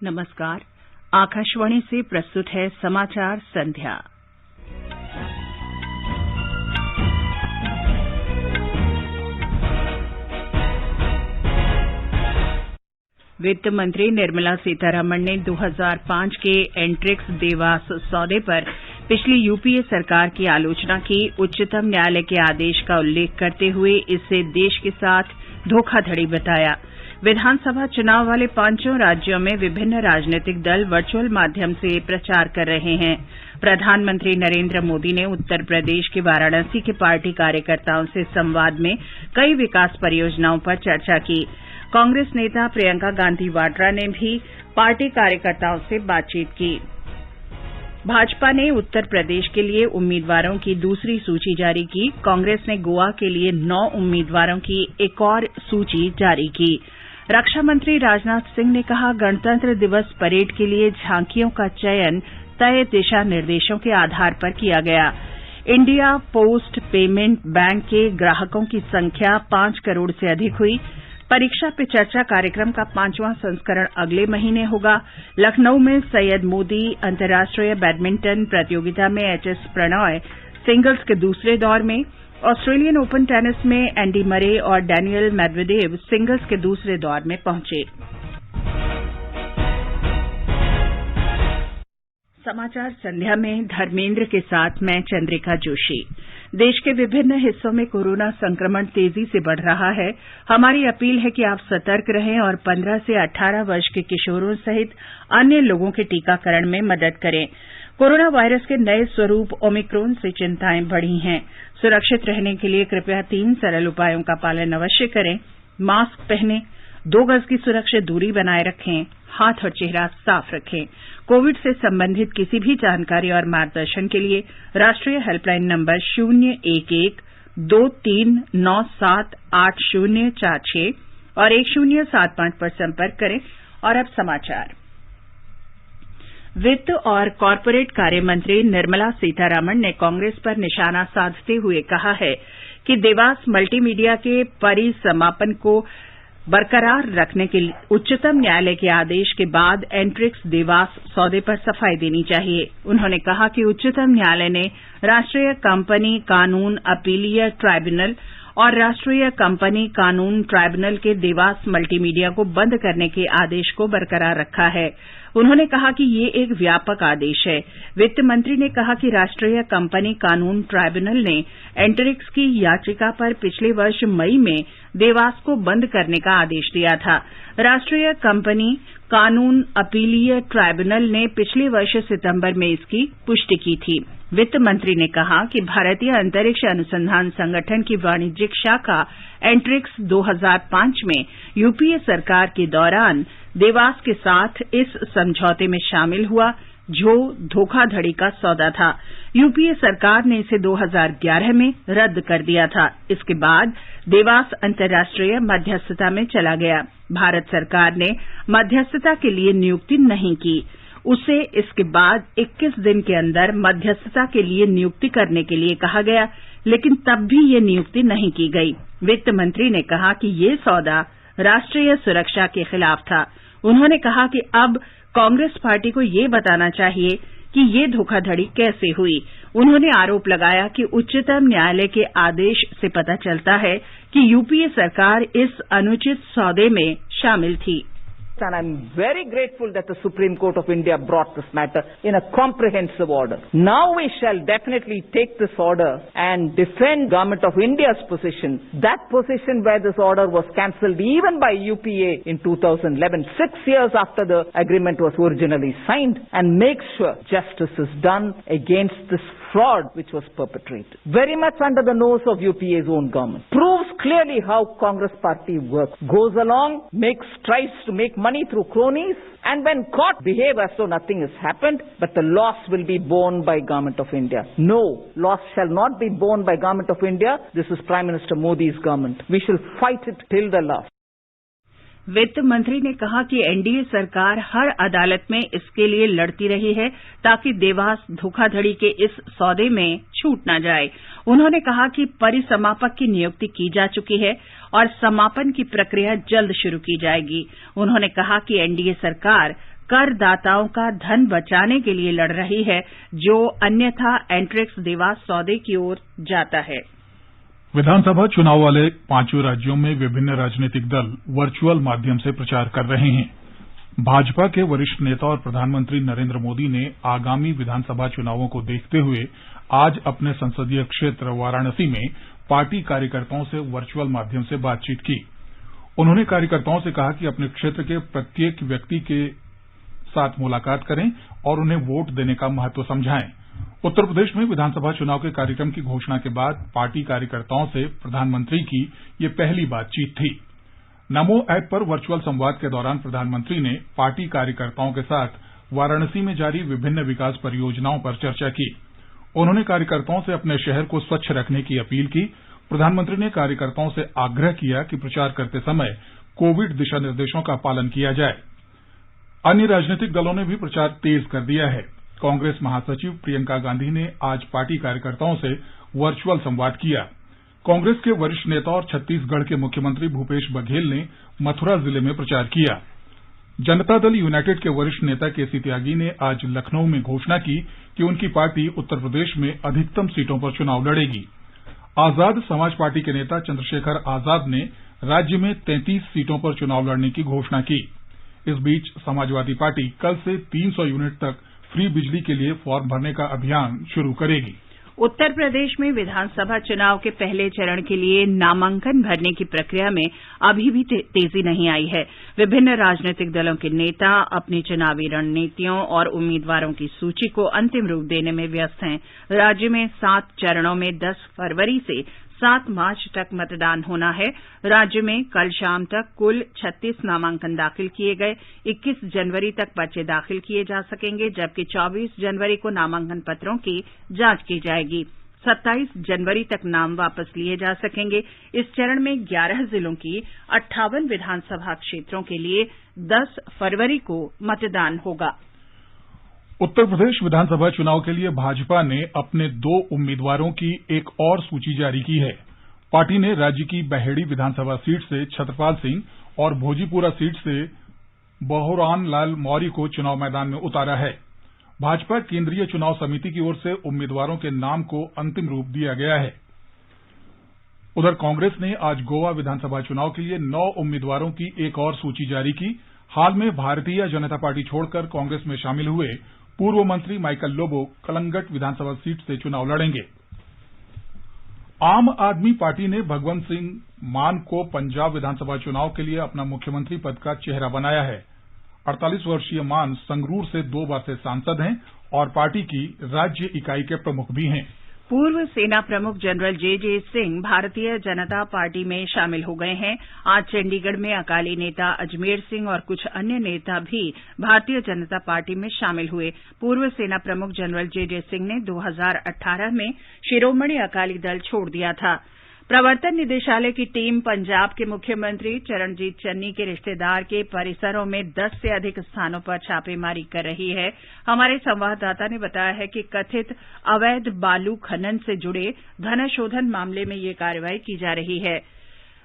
नमस्कार। आकाशवाणी से प्रस्तुत है समाचार संध्या। वित्त मंत्री निर्मला सीतारमण ने 2005 के एंट्रिक्स देवास सौदे पर पिछली यूपीए सरकार की आलोचना की। उच्चतम न्यायालय के आदेश का उल्लेख करते हुए इसे देश के साथ धोखाधड़ी बताया। विधानसभा चुनाव वाले 5 राज्यों में विभिन्न राजनीतिक दल वर्चुअल माध्यम से प्रचार कर रहे हैं। प्रधानमंत्री नरेंद्र मोदी ने उत्तर प्रदेश के वाराणसी के पार्टी कार्यकर्ताओं से संवाद में कई विकास परियोजनाओं पर चर्चा की। कांग्रेस नेता प्रियंका गांधी वाड्रा ने भी पार्टी कार्यकर्ताओं से बातचीत की। भाजपा ने उत्तर प्रदेश के लिए उम्मीदवारों की दूसरी सूची जारी की। कांग्रेस ने गोवा के लिए 9 उम्मीदवारों की एक और सूची जारी की। रक्षा मंत्री राजनाथ सिंह ने कहा, गणतंत्र दिवस परेड के लिए झांकियों का चयन तय दिशा निर्देशों के आधार पर किया गया। इंडिया पोस्ट पेमेंट बैंक के ग्राहकों की संख्या 5 करोड़ से अधिक हुई। परीक्षा पे चर्चा कार्यक्रम का 5वां संस्करण अगले महीने होगा। लखनऊ में सैयद मोदी अंतर्राष्ट्रीय बैडमिंटन प्रतियोगिता में एचएस प्रणॉय सिंगल्स के दूसरे दौर में, ऑस्ट्रेलियन ओपन टेनिस में एंडी मरे और डैनियल मेदवेदेव सिंगल्स के दूसरे दौर में पहुंचे। समाचार संध्या में धर्मेंद्र के साथ मैं चंद्रिका जोशी। देश के विभिन्न हिस्सों में कोरोना संक्रमण तेजी से बढ़ रहा है। हमारी अपील है कि आप सतर्क रहें और 15 से 18 वर्ष के किशोरों सहित अन्य लोगों के टीकाकरण में मदद करें। कोरोना वायरस के नए स्वरूप ओमिक्रॉन से चिंताएं बढ़ी हैं। सुरक्षित रहने के लिए कृपया 3 सरल उपायों का पालन अवश्य करें। मास्क पहनें, 2 गज की सुरक्षित दूरी बनाए रखें, हाथ और चेहरा साफ रखें। कोविड से संबंधित किसी भी जानकारी और मार्गदर्शन के लिए राष्ट्रीय हेल्पलाइन नंबर 011-23978046 और 1075 पर संपर्क करें। और अब समाचार। वित्त और कॉरपोरेट कार्य मंत्री निर्मला सीतारमण ने कांग्रेस पर निशाना साधते हुए कहा है कि देवास मल्टीमीडिया के परिसमापन को बरकरार रखने के उच्चतम न्यायालय के आदेश के बाद एंट्रिक्स देवास सौदे पर सफाई देनी चाहिए। उन्होंने कहा कि उच्चतम न्यायालय ने राष्ट्रीय कंपनी कानून अपीलीय ट्राइब्यूनल और राष्ट्रीय कंपनी कानून ट्राइब्यूनल के देवास मल्टीमीडिया को बंद करने के आदेश को बरकरार रखा है। उन्होंने कहा कि ये एक व्यापक आदेश है। वित्त मंत्री ने कहा कि राष्ट्रीय कंपनी कानून ट्राइब्यूनल ने एंट्रिक्स की याचिका पर पिछले वर्ष मई में देवास को बंद करने का आदेश दिया था। राष्ट्रीय कंपनी कानून अपीलीय ट्राइब्यूनल ने पिछले वर्ष सितंबर में इसकी पुष्टि की थी। वित्त मंत्री ने कहा कि भारतीय अंतरिक्ष अनुसंधान संगठन की वाणिज्यिक शाखा एंट्रिक्स 2005 में यूपीए सरकार के दौरान देवास के साथ इस समझौते में शामिल हुआ, जो धोखाधड़ी का सौदा था। यूपीए सरकार ने इसे 2011 में रद्द कर दिया था। इसके बाद देवास अंतर्राष्ट्रीय मध्यस्थता में चला गया। भारत सरकार ने मध्यस्थता के लिए नियुक्ति नहीं की। उसे इसके बाद 21 दिन के अंदर मध्यस्थता के लिए नियुक्ति करने के लिए कहा गया, लेकिन तब भी ये नियुक्ति नहीं की गई। वित्त मंत्री ने कहा कि ये सौदा राष्ट्रीय सुरक्षा के खिलाफ था। उन्होंने कहा कि अब कांग्रेस पार्टी को ये बताना चाहिए कि ये धोखाधड़ी कैसे हुई। उन्होंने आरोप लगाया कि उच्चतम न्यायालय के आदेश से पता चलता है कि यूपीए सरकार इस अनुचित सौदे में शामिल थी। And I'm very grateful that the Supreme Court of India brought this matter in a comprehensive order. Now we shall definitely take this order and defend Government of India's position. That position where this order was cancelled even by UPA in 2011, 6 years after the agreement was originally signed, and make sure justice is done against this fraud which was perpetrated. Very much under the nose of UPA's own government. Proves clearly how Congress party works. Goes along, tries to make money through cronies, and when caught, behave as though nothing has happened, but the loss will be borne by Government of India. No, loss shall not be borne by Government of India. This is Prime Minister Modi's government. We shall fight it till the last. वित्त मंत्री ने कहा कि NDA सरकार हर अदालत में इसके लिए लड़ती रही है ताकि देवास धोखाधड़ी के इस सौदे में छूट न जाए। उन्होंने कहा कि परिसमापक की नियुक्ति की जा चुकी है और समापन की प्रक्रिया जल्द शुरू की जाएगी। उन्होंने कहा कि एनडीए सरकार करदाताओं का धन बचाने के लिए लड़ रही है, जो अन्यथा एंट्रिक्स देवास सौदे की ओर जाता है। विधानसभा चुनाव वाले 5 राज्यों में विभिन्न राजनीतिक दल वर्चुअल माध्यम से प्रचार कर रहे हैं। भाजपा के वरिष्ठ नेता और प्रधानमंत्री नरेंद्र मोदी ने आगामी विधानसभा चुनावों को देखते हुए आज अपने संसदीय क्षेत्र वाराणसी में पार्टी कार्यकर्ताओं से वर्चुअल माध्यम से बातचीत की। उन्होंने कार्यकर्ताओं से कहा कि अपने क्षेत्र के प्रत्येक व्यक्ति के साथ मुलाकात करें और उन्हें वोट देने का महत्व समझाएं। उत्तर प्रदेश में विधानसभा चुनाव के कार्यक्रम की घोषणा के बाद पार्टी कार्यकर्ताओं से प्रधानमंत्री की ये पहली बातचीत थी। नमो ऐप पर वर्चुअल संवाद के दौरान प्रधानमंत्री ने पार्टी कार्यकर्ताओं के साथ वाराणसी में जारी विभिन्न विकास परियोजनाओं पर चर्चा की। उन्होंने कार्यकर्ताओं से अपने शहर को स्वच्छ रखने की अपील की। प्रधानमंत्री ने कार्यकर्ताओं से आग्रह किया कि प्रचार करते समय कोविड दिशा निर्देशों का पालन किया जाए। अन्य राजनीतिक दलों ने भी प्रचार तेज कर दिया है। कांग्रेस महासचिव प्रियंका गांधी ने आज पार्टी कार्यकर्ताओं से वर्चुअल संवाद किया। कांग्रेस के वरिष्ठ नेता और छत्तीसगढ़ के मुख्यमंत्री भूपेश बघेल ने मथुरा जिले में प्रचार किया। जनता दल यूनाइटेड के वरिष्ठ नेता केसी त्यागी ने आज लखनऊ में घोषणा की कि उनकी पार्टी उत्तर प्रदेश में अधिकतम सीटों पर चुनाव लड़ेगी। आजाद समाज पार्टी के नेता चंद्रशेखर आजाद ने राज्य में 33 सीटों पर चुनाव लड़ने की घोषणा की। इस बीच समाजवादी पार्टी कल से 300 यूनिट तक फ्री बिजली के लिए फॉर्म भरने का अभियान शुरू करेगी। उत्तर प्रदेश में विधानसभा चुनाव के पहले चरण के लिए नामांकन भरने की प्रक्रिया में अभी भी तेजी नहीं आई है। विभिन्न राजनीतिक दलों के नेता अपनी चुनावी रणनीतियों और उम्मीदवारों की सूची को अंतिम रूप देने में व्यस्त हैं। राज्य में 7 चरणों में 10 फरवरी से 7 मार्च तक मतदान होना है। राज्य में कल शाम तक कुल 36 नामांकन दाखिल किए गए। 21 जनवरी तक पर्चे दाखिल किए जा सकेंगे, जबकि 24 जनवरी को नामांकन पत्रों की जांच की जाएगी। 27 जनवरी तक नाम वापस लिए जा सकेंगे। इस चरण में 11 जिलों की 58 विधानसभा क्षेत्रों के लिए 10 फरवरी को मतदान होगा। उत्तर प्रदेश विधानसभा चुनाव के लिए भाजपा ने अपने 2 उम्मीदवारों की एक और सूची जारी की है। पार्टी ने राज्य की बहेड़ी विधानसभा सीट से छत्रपाल सिंह और भोजीपुरा सीट से बहुरान लाल मौर्य को चुनाव मैदान में उतारा है। भाजपा केंद्रीय चुनाव समिति की ओर से उम्मीदवारों के नाम को अंतिम रूप दिया गया है। उधर कांग्रेस ने आज गोवा विधानसभा चुनाव के लिए 9 उम्मीदवारों की एक और सूची जारी की। हाल में भारतीय जनता पार्टी छोड़कर कांग्रेस में शामिल हुए पूर्व मंत्री माइकल लोबो कलंगट विधानसभा सीट से चुनाव लड़ेंगे। आम आदमी पार्टी ने भगवंत सिंह मान को पंजाब विधानसभा चुनाव के लिए अपना मुख्यमंत्री पद का चेहरा बनाया है। 48 वर्षीय मान संगरूर से 2 बार से सांसद हैं और पार्टी की राज्य इकाई के प्रमुख भी हैं। पूर्व सेना प्रमुख जनरल जे सिंह भारतीय जनता पार्टी में शामिल हो गए हैं। आज चंडीगढ़ में अकाली नेता अजमेर सिंह और कुछ अन्य नेता भी भारतीय जनता पार्टी में शामिल हुए। पूर्व सेना प्रमुख जनरल जे सिंह ने 2018 में शिरोमणि अकाली दल छोड़ दिया था। प्रवर्तन निदेशालय की टीम पंजाब के मुख्यमंत्री चरणजीत चन्नी के रिश्तेदार के परिसरों में 10 से अधिक स्थानों पर छापेमारी कर रही है। हमारे संवाददाता ने बताया है कि कथित अवैध बालू खनन से जुड़े धनशोधन मामले में ये कार्रवाई की जा रही है।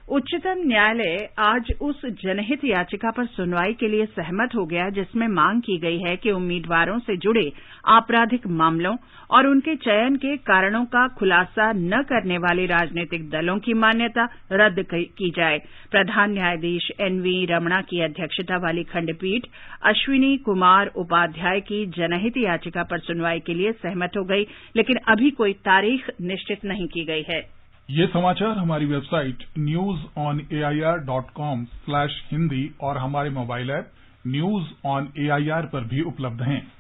उच्चतम न्यायालय आज उस जनहित याचिका पर सुनवाई के लिए सहमत हो गया जिसमें मांग की गई है कि उम्मीदवारों से जुड़े आपराधिक मामलों और उनके चयन के कारणों का खुलासा न करने वाले राजनीतिक दलों की मान्यता रद्द की जाए। प्रधान न्यायाधीश एनवी रमणा की अध्यक्षता वाली खंडपीठ अश्विनी कुमार उपाध्याय की जनहित याचिका पर सुनवाई के लिए सहमत हो गई, लेकिन अभी कोई तारीख निश्चित नहीं की गई है। ये समाचार हमारी वेबसाइट newsonair.com/hindi और हमारे mobile app news on AIR पर भी उपलब्ध हैं।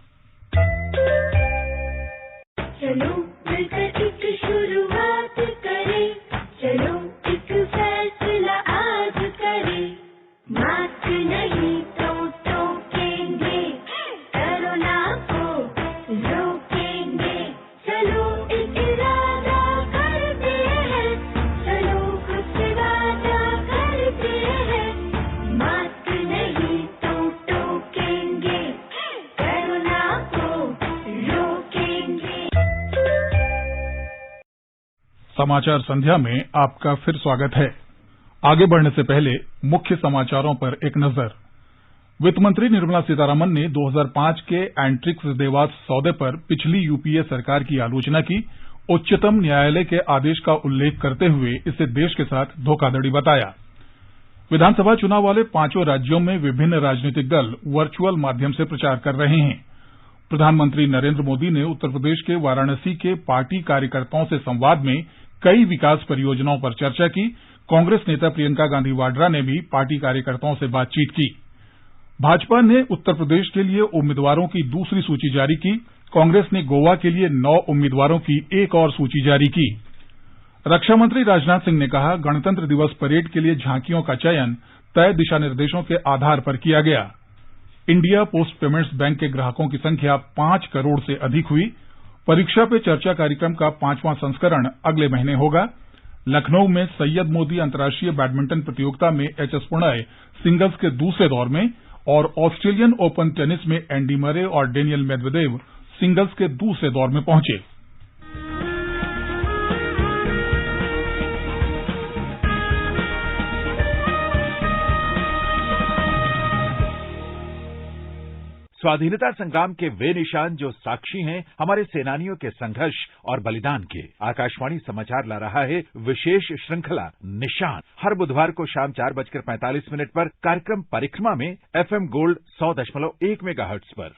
चलो मिलकर एक शुरुआत करें, चलो एक फैसला आज करें, मास्क नहीं तो टोकेंगे, कोरोना को रोकेंगे, चलो एक इरादा करते हैं, चलो कुछ वादा करते हैं, मास्क नहीं तो टोकेंगे, कोरोना को रोकेंगे। समाचार संध्या में आपका फिर स्वागत है। आगे बढ़ने से पहले मुख्य समाचारों पर एक नजर। वित्त मंत्री निर्मला सीतारमण ने 2005 के एंट्रिक्स देवास सौदे पर पिछली यूपीए सरकार की आलोचना की। उच्चतम न्यायालय के आदेश का उल्लेख करते हुए इसे देश के साथ धोखाधड़ी बताया। विधानसभा चुनाव वाले 5 राज्यों में विभिन्न राजनीतिक दल वर्चुअल माध्यम से प्रचार कर रहे हैं। प्रधानमंत्री नरेंद्र मोदी ने उत्तर प्रदेश के वाराणसी के पार्टी कार्यकर्ताओं से संवाद में कई विकास परियोजनाओं पर चर्चा की। कांग्रेस नेता प्रियंका गांधी वाड्रा ने भी पार्टी कार्यकर्ताओं से बातचीत की। भाजपा ने उत्तर प्रदेश के लिए उम्मीदवारों की दूसरी सूची जारी की। कांग्रेस ने गोवा के लिए 9 उम्मीदवारों की एक और सूची जारी की। रक्षा मंत्री राजनाथ सिंह ने कहा, गणतंत्र दिवस परेड के लिए झांकियों का चयन तय दिशा निर्देशों के आधार पर किया गया। इंडिया पोस्ट पेमेंट्स बैंक के ग्राहकों की संख्या 5 करोड़ से अधिक हुई। परीक्षा पे चर्चा कार्यक्रम का 5वां संस्करण अगले महीने होगा। लखनऊ में सैयद मोदी अंतर्राष्ट्रीय बैडमिंटन प्रतियोगिता में एचएस प्रणय सिंगल्स के दूसरे दौर में और ऑस्ट्रेलियन ओपन टेनिस में एंडी मरे और डेनियल मेदवेदेव सिंगल्स के दूसरे दौर में पहुंचे। स्वाधीनता संग्राम के वे निशान जो साक्षी हैं हमारे सेनानियों के संघर्ष और बलिदान के। आकाशवाणी समाचार ला रहा है विशेष श्रृंखला निशान। हर बुधवार को शाम 4:45 पर कार्यक्रम परिक्रमा में FM गोल्ड 100.1 मेगाहर्ट्ज पर।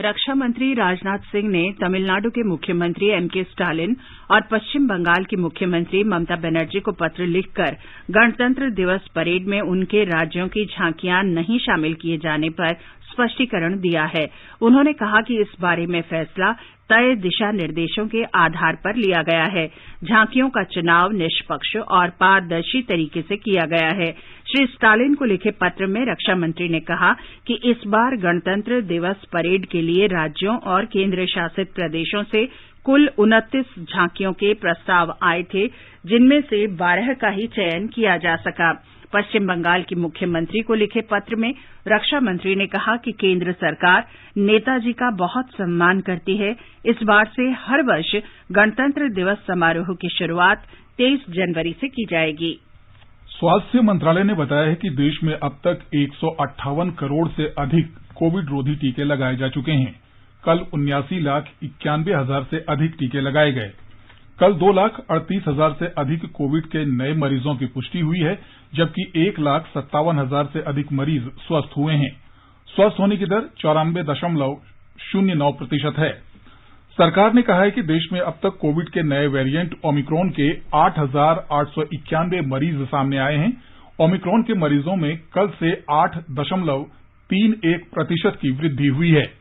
रक्षा मंत्री राजनाथ सिंह ने तमिलनाडु के मुख्यमंत्री एमके स्टालिन और पश्चिम बंगाल की मुख्यमंत्री ममता बनर्जी को पत्र लिखकर गणतंत्र दिवस परेड में उनके राज्यों की झांकियां नहीं शामिल किए जाने पर स्पष्टीकरण दिया है। उन्होंने कहा कि इस बारे में फैसला तय दिशा निर्देशों के आधार पर लिया गया है। झांकियों का चुनाव निष्पक्ष और पारदर्शी तरीके से किया गया है। श्री स्टालिन को लिखे पत्र में रक्षा मंत्री ने कहा कि इस बार गणतंत्र दिवस परेड के लिए राज्यों और केंद्र शासित प्रदेशों से कुल 29 झांकियों के प्रस्ताव आए थे, जिनमें से 12 का ही चयन किया जा सका। पश्चिम बंगाल की मुख्यमंत्री को लिखे पत्र में रक्षा मंत्री ने कहा कि केंद्र सरकार नेताजी का बहुत सम्मान करती है। इस बार से हर वर्ष गणतंत्र दिवस समारोह की शुरुआत 23 जनवरी से की जाएगी। स्वास्थ्य मंत्रालय ने बताया है कि देश में अब तक 158 करोड़ से अधिक कोविड रोधी टीके लगाए जा चुके हैं। कल 79,91,000 से अधिक टीके लगाए गए। कल 2,38,000 से अधिक कोविड के नए मरीजों की पुष्टि हुई है, जबकि 1,57,000 से अधिक मरीज स्वस्थ हुए हैं। स्वस्थ होने की दर 94.09% है। सरकार ने कहा है कि देश में अब तक कोविड के नए वेरिएंट ओमिक्रॉन के 8,891 मरीज सामने आए हैं। ओमिक्रॉन के मरीजों में कल से 8.31% की वृद्धि हुई है।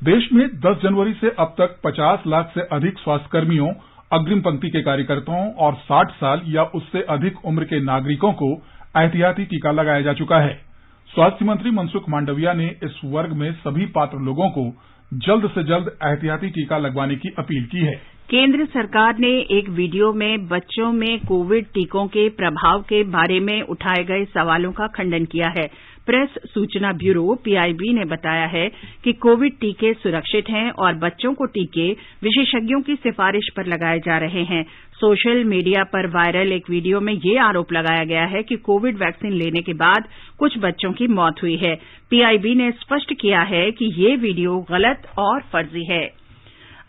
देश में 10 जनवरी से अब तक 50 लाख से अधिक स्वास्थ्यकर्मियों, अग्रिम पंक्ति के कार्यकर्ताओं और 60 साल या उससे अधिक उम्र के नागरिकों को एहतियाती टीका लगाया जा चुका है। स्वास्थ्य मंत्री मनसुख मांडविया ने इस वर्ग में सभी पात्र लोगों को जल्द से जल्द एहतियाती टीका लगवाने की अपील की है। केंद्र सरकार ने एक वीडियो में बच्चों में कोविड टीकों के प्रभाव के बारे में उठाए गए सवालों का खंडन किया है। प्रेस सूचना ब्यूरो पीआईबी ने बताया है कि कोविड टीके सुरक्षित हैं और बच्चों को टीके विशेषज्ञों की सिफारिश पर लगाए जा रहे हैं। सोशल मीडिया पर वायरल एक वीडियो में ये आरोप लगाया गया है कि कोविड वैक्सीन लेने के बाद कुछ बच्चों की मौत हुई है। पीआईबी ने स्पष्ट किया है कि ये वीडियो गलत और फर्जी है।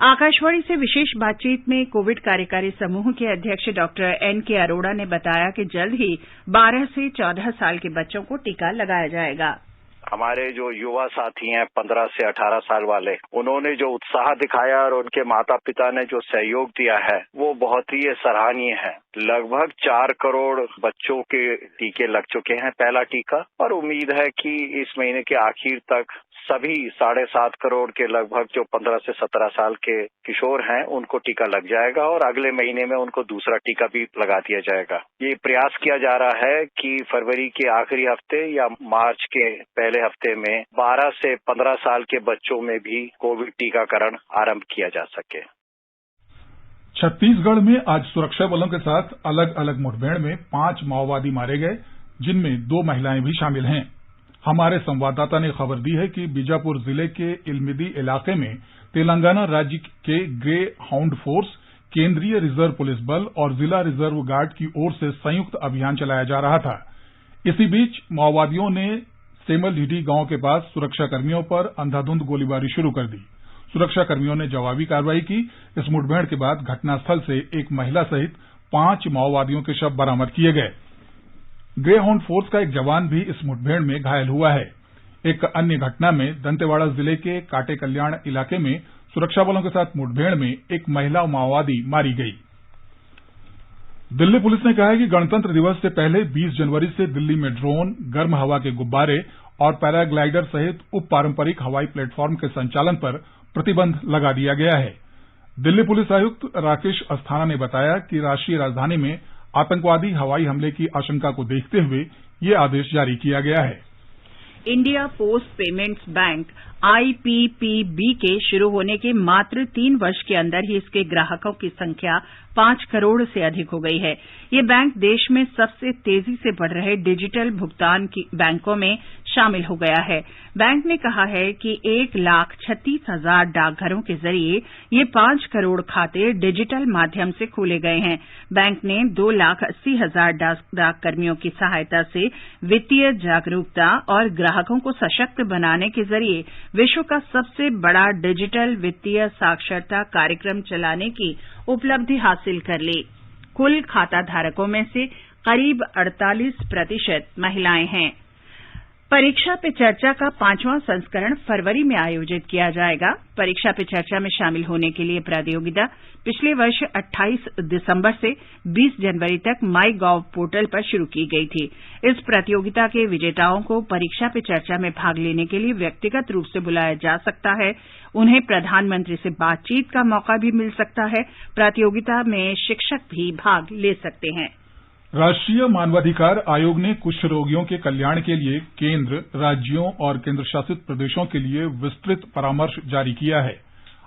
आकाशवाणी से विशेष बातचीत में कोविड कार्यकारी समूह के अध्यक्ष डॉक्टर एनके अरोड़ा ने बताया कि जल्द ही 12 से 14 साल के बच्चों को टीका लगाया जाएगा। हमारे जो युवा साथी हैं 15 से 18 साल वाले, उन्होंने जो उत्साह दिखाया और उनके माता पिता ने जो सहयोग दिया है वो बहुत ही सराहनीय है। लगभग 4 करोड़ बच्चों के टीके लग चुके हैं, पहला टीका, और उम्मीद है कि इस महीने के आखिर तक सभी 7.5 करोड़ के लगभग जो 15 से 17 साल के किशोर हैं उनको टीका लग जाएगा और अगले महीने में उनको दूसरा टीका भी लगा दिया जाएगा। ये प्रयास किया जा रहा है कि फरवरी के आखिरी हफ्ते या मार्च के पहले हफ्ते में 12 से 15 साल के बच्चों में भी कोविड टीकाकरण आरंभ किया जा सके। छत्तीसगढ़ में आज सुरक्षा बलों के साथ अलग अलग मुठभेड़ में 5 माओवादी मारे गए, जिनमें 2 महिलाएं भी शामिल हैं। हमारे संवाददाता ने खबर दी है कि बीजापुर जिले के इल्मिदी इलाके में तेलंगाना राज्य के ग्रे हाउंड फोर्स, केंद्रीय रिजर्व पुलिस बल और जिला रिजर्व गार्ड की ओर से संयुक्त अभियान चलाया जा रहा था। इसी बीच माओवादियों ने सेमलडीडी गांव के पास सुरक्षाकर्मियों पर अंधाधुंध गोलीबारी शुरू कर दी। सुरक्षाकर्मियों ने जवाबी कार्रवाई की। इस मुठभेड़ के बाद घटनास्थल से एक महिला सहित 5 माओवादियों के शव बरामद किए गए। ग्रे हाउंड फोर्स का एक जवान भी इस मुठभेड़ में घायल हुआ है। एक अन्य घटना में दंतेवाड़ा जिले के काटे कल्याण इलाके में सुरक्षा बलों के साथ मुठभेड़ में एक महिला माओवादी मारी गई। दिल्ली पुलिस ने कहा है कि गणतंत्र दिवस से पहले 20 जनवरी से दिल्ली में ड्रोन, गर्म हवा के गुब्बारे और पैराग्लाइडर सहित उप पारंपरिक हवाई प्लेटफॉर्म के संचालन पर प्रतिबंध लगा दिया गया है। दिल्ली पुलिस आयुक्त राकेश अस्थाना ने बताया कि राष्ट्रीय राजधानी में आतंकवादी हवाई हमले की आशंका को देखते हुए ये आदेश जारी किया गया है। India post payments bank IPPB के शुरू होने के मात्र 3 वर्ष के अंदर ही इसके ग्राहकों की संख्या 5 करोड़ से अधिक हो गई है। ये बैंक देश में सबसे तेजी से बढ़ रहे डिजिटल भुगतान बैंकों में शामिल हो गया है। बैंक ने कहा है कि 1,36,000 डाकघरों के जरिए ये 5 करोड़ खाते डिजिटल माध्यम से खोले गए हैं। बैंक ने 2,80,000 डाककर्मियों की सहायता से वित्तीय जागरूकता और ग्राहकों को सशक्त बनाने के जरिए विश्व का सबसे बड़ा डिजिटल वित्तीय साक्षरता कार्यक्रम चलाने की उपलब्धि हासिल कर ली। कुल खाता धारकों में से करीब 48% महिलाएं हैं। परीक्षा पे चर्चा का 5वां संस्करण फरवरी में आयोजित किया जाएगा। परीक्षा पे चर्चा में शामिल होने के लिए प्रतियोगिता पिछले वर्ष 28 दिसंबर से 20 जनवरी तक माई गॉव पोर्टल पर शुरू की गई थी। इस प्रतियोगिता के विजेताओं को परीक्षा पे चर्चा में भाग लेने के लिए व्यक्तिगत रूप से बुलाया जा सकता है। उन्हें प्रधानमंत्री से बातचीत का मौका भी मिल सकता है। प्रतियोगिता में शिक्षक भी भाग ले सकते हैं। राष्ट्रीय मानवाधिकार आयोग ने कुष्ठ रोगियों के कल्याण के लिए केंद्र, राज्यों और केंद्रशासित प्रदेशों के लिए विस्तृत परामर्श जारी किया है।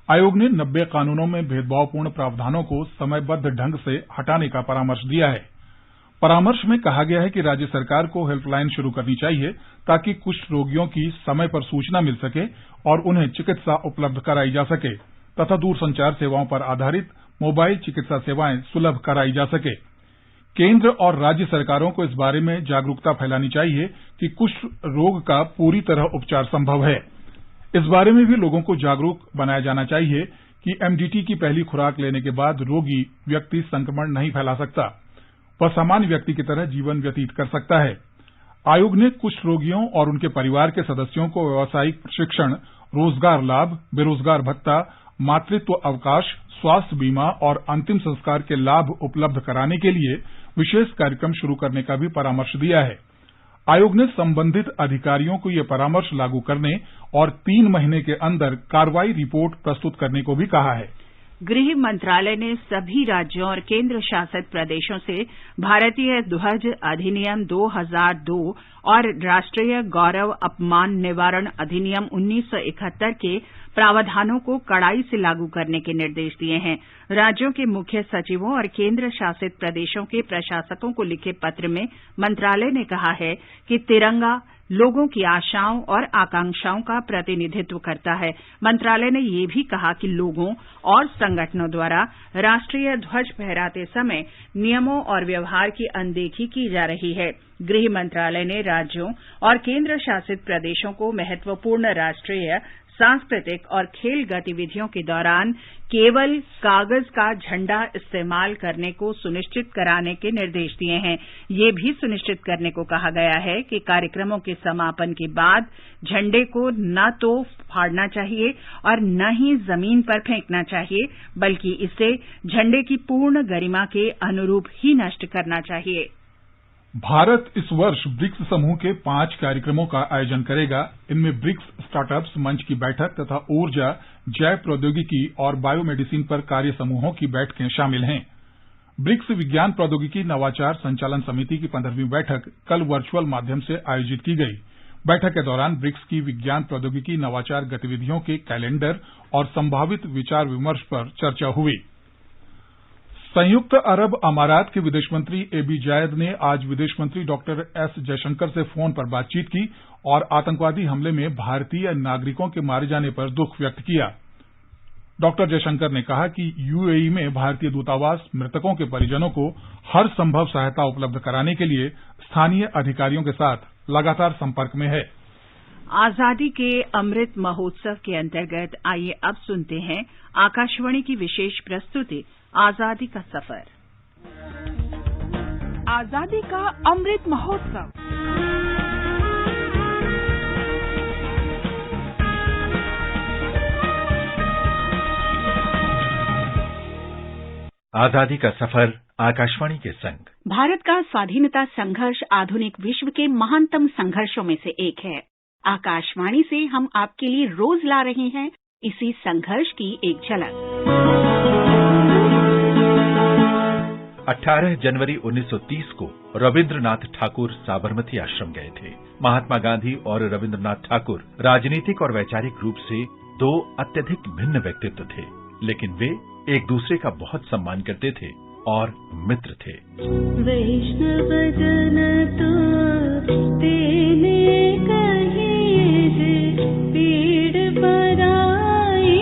आयोग ने 90 कानूनों में भेदभावपूर्ण प्रावधानों को समयबद्ध ढंग से हटाने का परामर्श दिया है। परामर्श में कहा गया है कि राज्य सरकार को हेल्पलाइन शुरू करनी चाहिए ताकि कुष्ठ रोगियों की समय पर सूचना मिल सके और उन्हें चिकित्सा उपलब्ध कराई जा सके तथा दूरसंचार सेवाओं पर आधारित मोबाइल चिकित्सा सेवाएं सुलभ कराई जा सके। केंद्र और राज्य सरकारों को इस बारे में जागरूकता फैलानी चाहिए कि कुष्ठ रोग का पूरी तरह उपचार संभव है। इस बारे में भी लोगों को जागरूक बनाया जाना चाहिए कि एमडीटी की पहली खुराक लेने के बाद रोगी व्यक्ति संक्रमण नहीं फैला सकता। वह सामान्य व्यक्ति की तरह जीवन व्यतीत कर सकता है। आयोग ने कुष्ठ रोगियों और उनके परिवार के सदस्यों को व्यावसायिक प्रशिक्षण, रोजगार लाभ, बेरोजगार भत्ता, मातृत्व अवकाश, स्वास्थ्य बीमा और अंतिम संस्कार के लाभ उपलब्ध कराने के लिए विशेष कार्यक्रम शुरू करने का भी परामर्श दिया है। आयोग ने संबंधित अधिकारियों को यह परामर्श लागू करने और 3 महीने के अंदर कार्रवाई रिपोर्ट प्रस्तुत करने को भी कहा है। गृह मंत्रालय ने सभी राज्यों और केंद्र शासित प्रदेशों से भारतीय ध्वज अधिनियम 2002 और राष्ट्रीय गौरव अपमान निवारण अधिनियम 1971 के प्रावधानों को कड़ाई से लागू करने के निर्देश दिए हैं। राज्यों के मुख्य सचिवों और केंद्र शासित प्रदेशों के प्रशासकों को लिखे पत्र में मंत्रालय ने कहा है कि तिरंगा लोगों की आशाओं और आकांक्षाओं का प्रतिनिधित्व करता है। मंत्रालय ने यह भी कहा कि लोगों और संगठनों द्वारा राष्ट्रीय ध्वज फहराते समय नियमों और व्यवहार की अनदेखी की जा रही है। गृह मंत्रालय ने राज्यों और केंद्र शासित प्रदेशों को महत्वपूर्ण राष्ट्रीय, सांस्कृतिक और खेल गतिविधियों के दौरान केवल कागज का झंडा इस्तेमाल करने को सुनिश्चित कराने के निर्देश दिए हैं। ये भी सुनिश्चित करने को कहा गया है कि कार्यक्रमों के समापन के बाद झंडे को न तो फाड़ना चाहिए और न ही जमीन पर फेंकना चाहिए, बल्कि इसे झंडे की पूर्ण गरिमा के अनुरूप ही नष्ट करना चाहिए। भारत इस वर्ष ब्रिक्स समूह के 5 कार्यक्रमों का आयोजन करेगा। इनमें ब्रिक्स स्टार्टअप्स मंच की बैठक तथा ऊर्जा, जैव प्रौद्योगिकी और बायोमेडिसिन पर कार्य समूहों की बैठकें शामिल हैं। ब्रिक्स विज्ञान प्रौद्योगिकी नवाचार संचालन समिति की 15वीं बैठक कल वर्चुअल माध्यम से आयोजित की गई। बैठक के दौरान ब्रिक्स की विज्ञान प्रौद्योगिकी नवाचार गतिविधियों के कैलेंडर और संभावित विचार विमर्श पर चर्चा हुई। संयुक्त अरब अमारात के विदेश मंत्री एबी जायद ने आज विदेश मंत्री डॉक्टर एस जयशंकर से फोन पर बातचीत की और आतंकवादी हमले में भारतीय नागरिकों के मारे जाने पर दुख व्यक्त किया। डॉक्टर जयशंकर ने कहा कि यूएई में भारतीय दूतावास मृतकों के परिजनों को हर संभव सहायता उपलब्ध कराने के लिए स्थानीय अधिकारियों के साथ लगातार संपर्क में है। आजादी के अमृत महोत्सव के अंतर्गत आइए अब सुनते हैं आकाशवाणी की विशेष प्रस्तुति आजादी का सफर। आजादी का अमृत महोत्सव। आजादी का सफर आकाशवाणी के संग। भारत का स्वाधीनता संघर्ष आधुनिक विश्व के महानतम संघर्षों में से एक है। आकाशवाणी से हम आपके लिए रोज ला रहे हैं इसी संघर्ष की एक झलक। 18 जनवरी 1930 को रविंद्रनाथ ठाकुर साबरमती आश्रम गए थे। महात्मा गांधी और रविंद्रनाथ ठाकुर राजनीतिक और वैचारिक रूप से दो अत्यधिक भिन्न व्यक्तित्व थे, लेकिन वे एक दूसरे का बहुत सम्मान करते थे और मित्र थे। वैष्णवजन तो तेने कहिए जे पीड़ पराई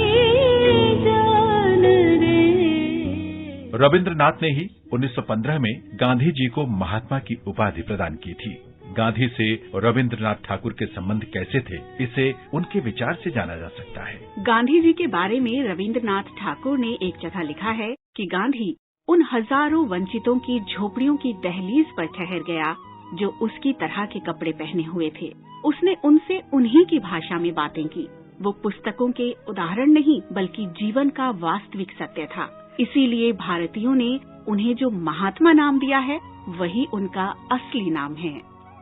जान रे। रविंद्रनाथ ने ही 1915 में गांधी जी को महात्मा की उपाधि प्रदान की थी। गांधी से रविंद्रनाथ ठाकुर के संबंध कैसे थे, इसे उनके विचार से जाना जा सकता है। गांधी जी के बारे में रविंद्रनाथ ठाकुर ने एक जगह लिखा है कि गांधी उन हजारों वंचितों की झोपड़ियों की दहलीज पर ठहर गया जो उसकी तरह के कपड़े पहने हुए थे। उसने उनसे उन्हीं की भाषा में बातें की। वो पुस्तकों के उदाहरण नहीं बल्कि जीवन का वास्तविक सत्य था। इसीलिए भारतीयों ने उन्हें जो महात्मा नाम दिया है वही उनका असली नाम है।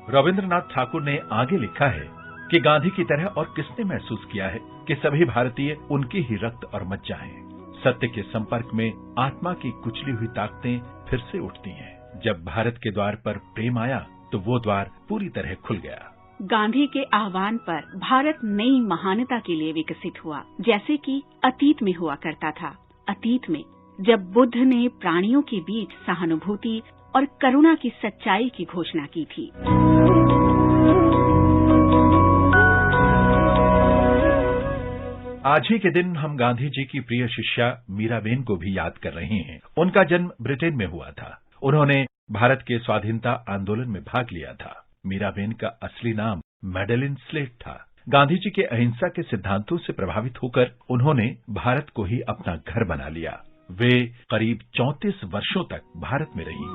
रविंद्रनाथ ठाकुर ने आगे लिखा है कि गांधी की तरह और किसने महसूस किया है कि सभी भारतीय उनकी ही रक्त और मज्जा हैं। सत्य के संपर्क में आत्मा की कुचली हुई ताकतें फिर से उठती हैं। जब भारत के द्वार पर प्रेम आया तो वो द्वार पूरी तरह खुल गया। गांधी के आह्वान पर भारत नई महानता के लिए विकसित हुआ, जैसे कि अतीत में हुआ करता था। अतीत में जब बुद्ध ने प्राणियों के बीच सहानुभूति और करुणा की सच्चाई की घोषणा की थी। आज ही के दिन हम गांधी जी की प्रिय शिष्या मीराबेन को भी याद कर रहे हैं। उनका जन्म ब्रिटेन में हुआ था। उन्होंने भारत के स्वाधीनता आंदोलन में भाग लिया था। मीराबेन का असली नाम मैडेलिन स्लेट था। गांधी जी के अहिंसा के सिद्धांतों से प्रभावित होकर उन्होंने भारत को ही अपना घर बना लिया। वे करीब 34 वर्षों तक भारत में रहीं।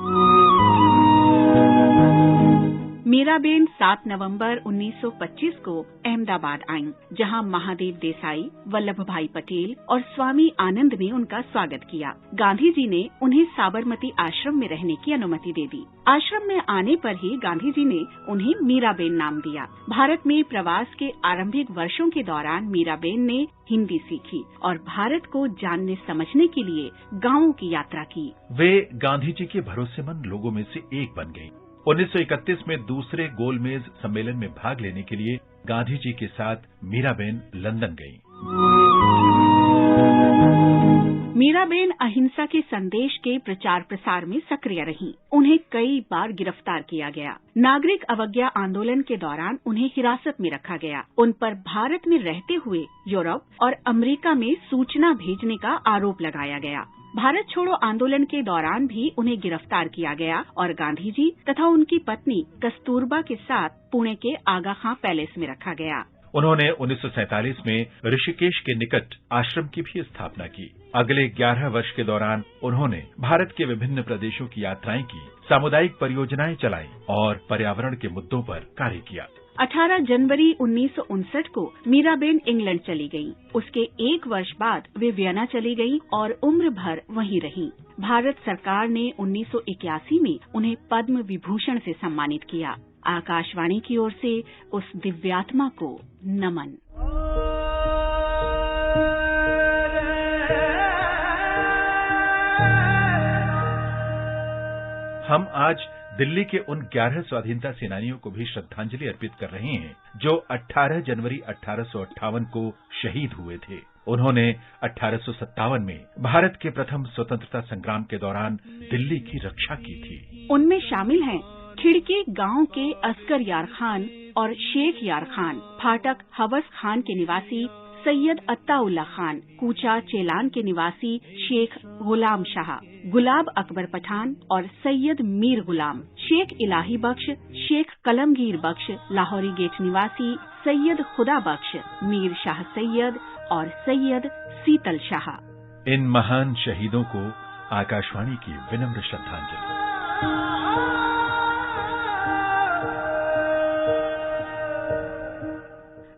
मीराबेन 7 नवंबर 1925 को अहमदाबाद आईं, जहां महादेव देसाई, वल्लभ भाई पटेल और स्वामी आनंद ने उनका स्वागत किया। गांधी जी ने उन्हें साबरमती आश्रम में रहने की अनुमति दे दी। आश्रम में आने पर ही गांधी जी ने उन्हें मीराबेन नाम दिया। भारत में प्रवास के आरंभिक वर्षों के दौरान मीराबेन ने हिंदी सीखी और भारत को जानने समझने के लिए गांवों की यात्रा की। वे गांधी जी के भरोसेमंद लोगों में से एक बन गईं। 1931 में दूसरे गोलमेज सम्मेलन में भाग लेने के लिए गांधी जी के साथ मीराबेन लंदन गईं। मीराबेन अहिंसा के संदेश के प्रचार प्रसार में सक्रिय रहीं। उन्हें कई बार गिरफ्तार किया गया। नागरिक अवज्ञा आंदोलन के दौरान उन्हें हिरासत में रखा गया। उन पर भारत में रहते हुए यूरोप और अमेरिका में सूचना भेजने का आरोप लगाया गया। भारत छोड़ो आंदोलन के दौरान भी उन्हें गिरफ्तार किया गया और गांधी जी तथा उनकी पत्नी कस्तूरबा के साथ पुणे के आगा खां पैलेस में रखा गया। उन्होंने 1947 में ऋषिकेश के निकट आश्रम की भी स्थापना की। अगले 11 वर्ष के दौरान उन्होंने भारत के विभिन्न प्रदेशों की यात्राएं की, सामुदायिक परियोजनाएं चलाई और पर्यावरण के मुद्दों पर कार्य किया। 18 जनवरी 1959 को मीराबेन इंग्लैंड चली गईं। उसके 1 वर्ष बाद वे वियना चली गईं और उम्र भर वहीं रहीं। भारत सरकार ने 1981 में उन्हें पद्म विभूषण से सम्मानित किया। आकाशवाणी की ओर से उस दिव्यात्मा को नमन। हम आज दिल्ली के उन 11 स्वाधीनता सेनानियों को भी श्रद्धांजलि अर्पित कर रहे हैं जो 18 जनवरी 1858 को शहीद हुए थे। उन्होंने 1857 में भारत के प्रथम स्वतंत्रता संग्राम के दौरान दिल्ली की रक्षा की थी। उनमें शामिल हैं खिड़की गांव के असगर यार खान और शेख यार खान, फाटक हवस खान के निवासी सैयद अत्ताउल्ला खान, कूचा चेलान के निवासी शेख गुलाम शाह, गुलाब अकबर पठान और सैयद मीर गुलाम, शेख इलाही बख्श, शेख कलमगीर बख्श, लाहौरी गेट निवासी सैयद खुदा बख्श, मीर शाह सैयद और सैयद सीतल शाह। इन महान शहीदों को आकाशवाणी की विनम्र श्रद्धांजलि।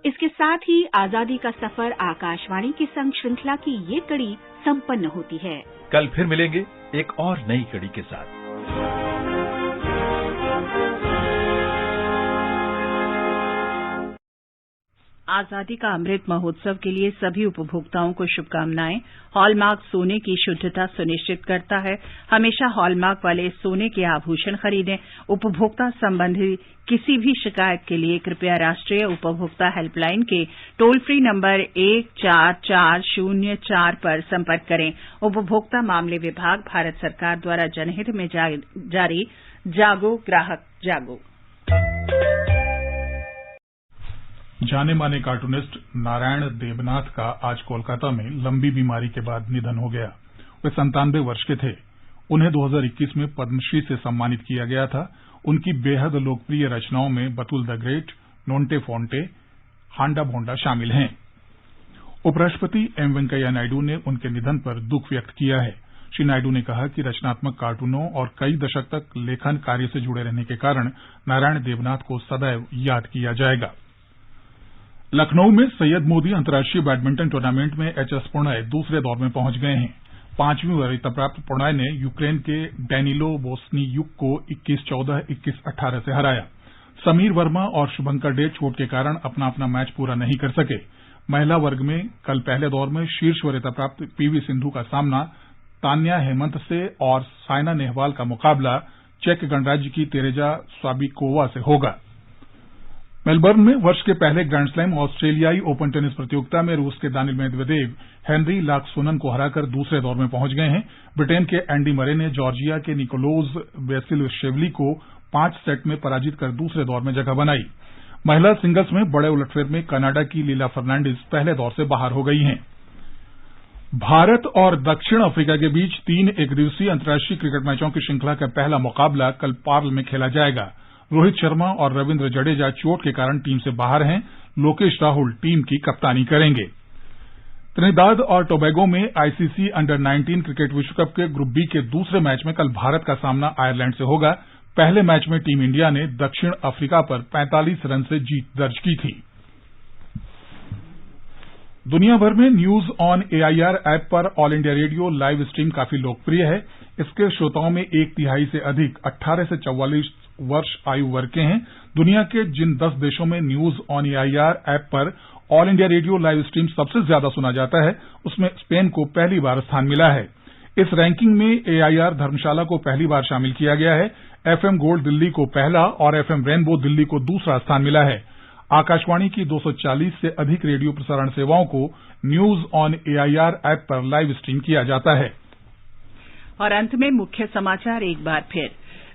इसके साथ ही आजादी का सफर आकाशवाणी के संग श्रृंखला की ये कड़ी संपन्न होती है। कल फिर मिलेंगे एक और नई कड़ी के साथ। आजादी का अमृत महोत्सव के लिए सभी उपभोक्ताओं को शुभकामनाएं। हॉलमार्क सोने की शुद्धता सुनिश्चित करता है। हमेशा हॉलमार्क वाले सोने के आभूषण खरीदें। उपभोक्ता संबंधी किसी भी शिकायत के लिए कृपया राष्ट्रीय उपभोक्ता हेल्पलाइन के टोल फ्री नंबर 144004 पर संपर्क करें। उपभोक्ता मामले विभाग, भारत सरकार द्वारा जनहित में जारी जागो ग्राहक जागो। जाने माने कार्टूनिस्ट नारायण देवनाथ का आज कोलकाता में लंबी बीमारी के बाद निधन हो गया। वे 97 वर्ष के थे। उन्हें 2021 में पद्मश्री से सम्मानित किया गया था। उनकी बेहद लोकप्रिय रचनाओं में बतुल द ग्रेट, नोंटे फोंटे, हांडा भोंडा शामिल हैं। उपराष्ट्रपति एम वेंकैया नायडू ने उनके निधन पर दुख व्यक्त किया है। श्री नायडू ने कहा कि रचनात्मक कार्टूनों और कई दशक तक लेखन कार्य से जुड़े रहने के कारण नारायण देवनाथ को सदैव याद किया जाएगा। लखनऊ में सैयद मोदी अंतर्राष्ट्रीय बैडमिंटन टूर्नामेंट में एचएस प्रणय दूसरे दौर में पहुंच गए हैं। 5वीं वरीयता प्राप्त प्रणय ने यूक्रेन के डैनिलो बोस्नियुक को 21-14, 21-18 से हराया। समीर वर्मा और शुभंकर डे चोट के कारण अपना मैच पूरा नहीं कर सके। महिला वर्ग में कल पहले दौर में शीर्ष वरीयता प्राप्त पीवी सिंधु का सामना तान्या हेमंत से और साइना नेहवाल का मुकाबला चेक गणराज्य की तेरेजा स्वाबिकोवा से होगा। मेलबर्न में वर्ष के पहले ग्रैंड स्लैम ऑस्ट्रेलियाई ओपन टेनिस प्रतियोगिता में रूस के दानिल मेदवेदेव हेनरी लाक्सोनन को हराकर दूसरे दौर में पहुंच गए हैं। ब्रिटेन के एंडी मरे ने जॉर्जिया के निकोलोज वेसिलशेवली को 5 सेट में पराजित कर दूसरे दौर में जगह बनाई। महिला सिंगल्स में बड़े उलटफेर में कनाडा की लीला फर्नांडिस पहले दौर से बाहर हो गई हैं। भारत और दक्षिण अफ्रीका के बीच 3 एकदिवसीय अंतर्राष्ट्रीय क्रिकेट मैचों की श्रृंखला का पहला मुकाबला कल पार्ल में खेला जाएगा। रोहित शर्मा और रविंद्र जडेजा चोट के कारण टीम से बाहर हैं। लोकेश राहुल टीम की कप्तानी करेंगे। त्रिनिदाद और टोबैगो में आईसीसी अंडर-19 क्रिकेट विश्व कप के ग्रुप बी के दूसरे मैच में कल भारत का सामना आयरलैंड से होगा। पहले मैच में टीम इंडिया ने दक्षिण अफ्रीका पर 45 रन से जीत दर्ज की थी। दुनिया भर में न्यूज ऑन एआईआर ऐप पर all India radio live stream काफी लोकप्रिय है। इसके श्रोताओं में 1/3 से अधिक 18 से 44 वर्ष आयु वर्ग के हैं। दुनिया के जिन 10 देशों में न्यूज ऑन एआईआर ऐप पर all India radio live stream सबसे ज्यादा सुना जाता है, उसमें स्पेन को पहली बार स्थान मिला है। इस रैंकिंग में एआईआर धर्मशाला को पहली बार शामिल किया गया है। एफएम गोल्ड दिल्ली को पहला और एफएम रेनबो दिल्ली को दूसरा स्थान मिला है। आकाशवाणी की 240 से अधिक रेडियो प्रसारण सेवाओं को न्यूज ऑन एआईआर ऐप पर लाइव स्ट्रीम किया जाता है। और अंत में मुख्य समाचार एक बार फिर।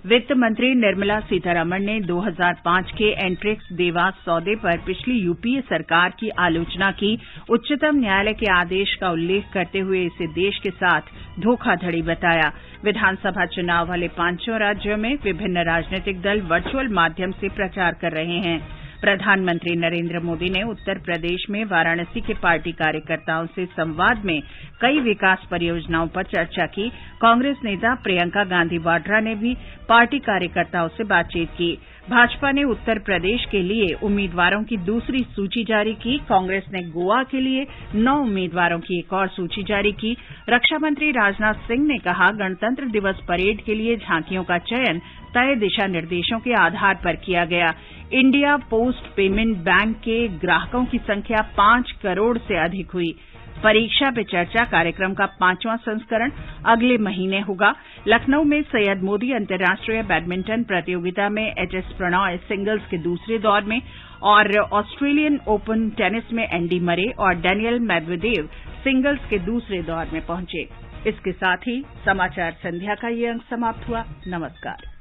वित्त मंत्री निर्मला सीतारमण ने 2005 के एंट्रिक्स देवास सौदे पर पिछली यूपीए सरकार की आलोचना की। उच्चतम न्यायालय के आदेश का उल्लेख करते हुए इसे देश के साथ धोखाधड़ी बताया। विधानसभा चुनाव वाले 5 राज्यों में विभिन्न राजनीतिक दल वर्चुअल माध्यम से प्रचार कर रहे हैं। प्रधानमंत्री नरेंद्र मोदी ने उत्तर प्रदेश में वाराणसी के पार्टी कार्यकर्ताओं से संवाद में कई विकास परियोजनाओं पर चर्चा की। कांग्रेस नेता प्रियंका गांधी वाड्रा ने भी पार्टी कार्यकर्ताओं से बातचीत की। भाजपा ने उत्तर प्रदेश के लिए उम्मीदवारों की दूसरी सूची जारी की। कांग्रेस ने गोवा के लिए 9 उम्मीदवारों की एक और सूची जारी की। रक्षा मंत्री राजनाथ सिंह ने कहा, गणतंत्र दिवस परेड के लिए झांकियों का चयन तय दिशा निर्देशों के आधार पर किया गया। इंडिया पोस्ट पेमेंट बैंक के ग्राहकों की संख्या 5 करोड़ से अधिक हुई। परीक्षा पे चर्चा कार्यक्रम का 5वां संस्करण अगले महीने होगा। लखनऊ में सैयद मोदी अंतर्राष्ट्रीय बैडमिंटन प्रतियोगिता में एचएस प्रणॉय सिंगल्स के दूसरे दौर में और ऑस्ट्रेलियन ओपन टेनिस में एंडी मरे और डेनियल मेदवेदेव सिंगल्स के दूसरे दौर में पहुंचे। इसके साथ ही समाचार संध्या का ये अंक समाप्त हुआ। नमस्कार।